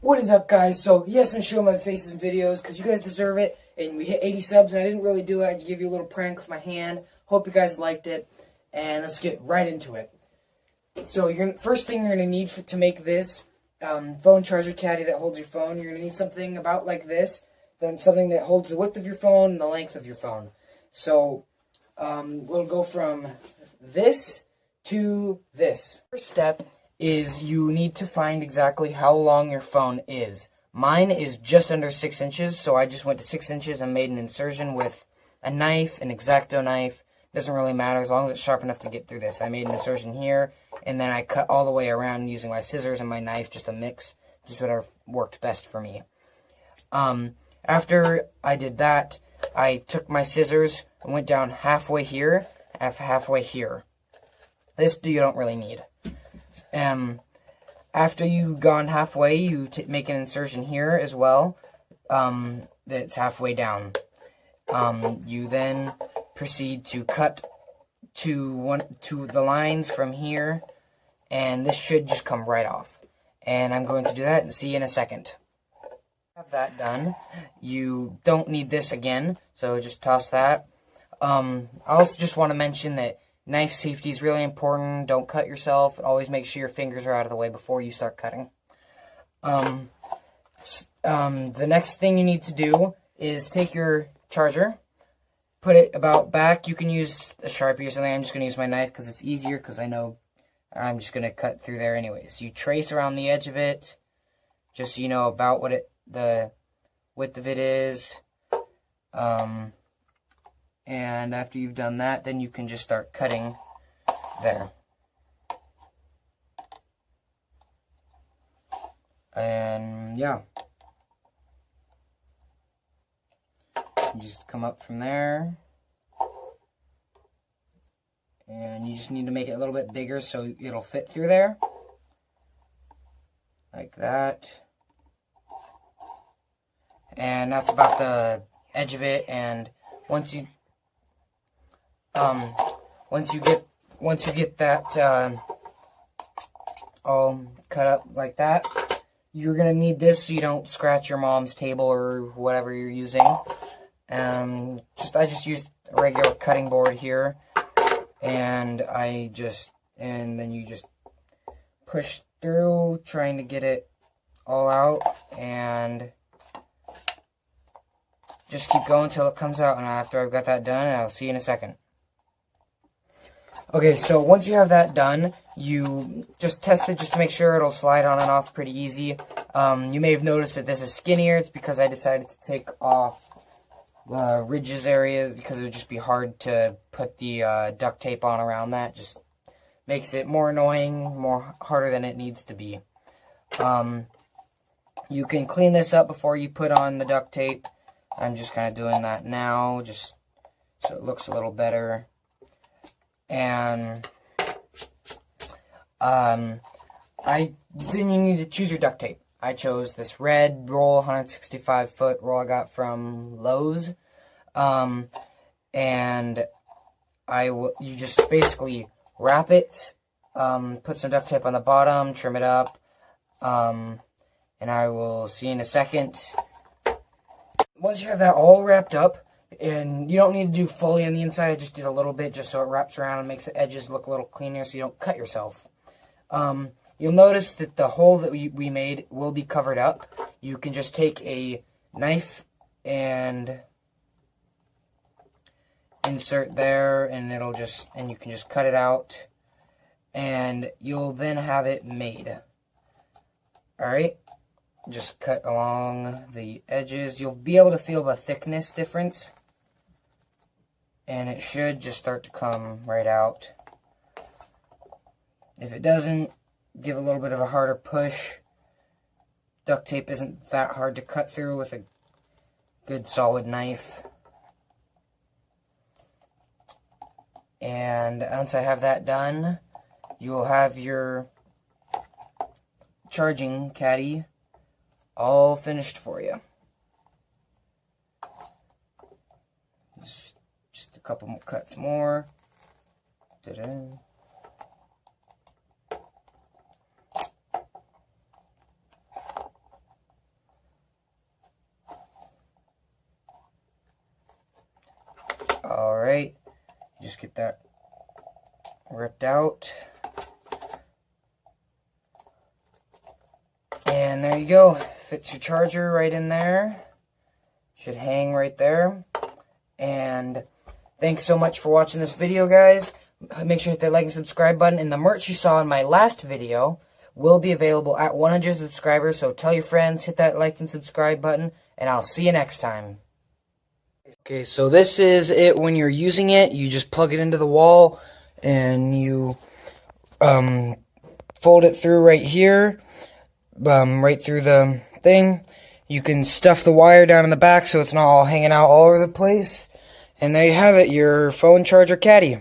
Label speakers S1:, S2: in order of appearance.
S1: What is up, guys? So, yes, I'm showing my faces in videos because you guys deserve it. And we hit 80 subs, and I didn't really do it. I had to give you a little prank with my hand. Hope you guys liked it. And let's get right into it. So, first thing you're going to need to make this phone charger caddy that holds your phone, you're going to need something about like this. Then something that holds the width of your phone and the length of your phone. So, we'll go from this to this. First step is you need to find exactly how long your phone is. Mine is just under 6 inches, so I just went to 6 inches and made an insertion with a knife, an X-Acto knife. Doesn't really matter as long as it's sharp enough to get through this. I made an insertion here, and then I cut all the way around using my scissors and my knife, just a mix, just whatever worked best for me. After I did that, I took my scissors and went down halfway here, halfway here. This you don't really need. After you've gone halfway, you make an insertion here as well, that's halfway down. You then proceed to cut to the lines from here, and this should just come right off. And I'm going to do that and see you in a second. Have that done. You don't need this again, so just toss that. I also just want to mention that knife safety is really important. Don't cut yourself. Always make sure your fingers are out of the way before you start cutting. The next thing you need to do is take your charger, put it about back. You can use a Sharpie or something. I'm just going to use my knife because it's easier, because I know I'm just going to cut through there anyways. You trace around the edge of it, just so you know about what the width of it is. And after you've done that, then you can just start cutting there. And yeah. You just come up from there. And you just need to make it a little bit bigger so it'll fit through there. Like that. And that's about the edge of it. And once you get that all cut up like that, you're gonna need this so you don't scratch your mom's table or whatever you're using. I just used a regular cutting board here, and then you just push through, trying to get it all out, and just keep going until it comes out. And after I've got that done, I'll see you in a second. Okay, so once you have that done, you just test it just to make sure it'll slide on and off pretty easy. You may have noticed that this is skinnier. It's because I decided to take off the ridges areas, because it would just be hard to put the duct tape on around that. Just makes it more annoying, harder than it needs to be. You can clean this up before you put on the duct tape. I'm just kind of doing that now, just so it looks a little better. And then you need to choose your duct tape. I chose this red roll, 165 foot roll I got from Lowe's. And you just basically wrap it, put some duct tape on the bottom, trim it up, and I will see you in a second. Once you have that all wrapped up, and you don't need to do fully on the inside, I just did a little bit just so it wraps around and makes the edges look a little cleaner so you don't cut yourself. You'll notice that the hole that we made will be covered up. You can just take a knife and insert there, and you can just cut it out, and you'll then have it made. Alright? Just cut along the edges. You'll be able to feel the thickness difference, and it should just start to come right out. If it doesn't, give a little bit of a harder push. Duct tape isn't that hard to cut through with a good solid knife. And once I have that done, you will have your charging caddy all finished for you. Just a couple more cuts more. Ta-da. Alright, just get that ripped out. And there you go. Fits your charger right in there. Should hang right there. And thanks so much for watching this video, guys. Make sure to hit that like and subscribe button. And the merch you saw in my last video will be available at 100 subscribers. So tell your friends, hit that like and subscribe button, and I'll see you next time. Okay, so this is it when you're using it. You just plug it into the wall, and you fold it through right here, right through the thing. You can stuff the wire down in the back so it's not all hanging out all over the place. And there you have it, your phone charger caddy.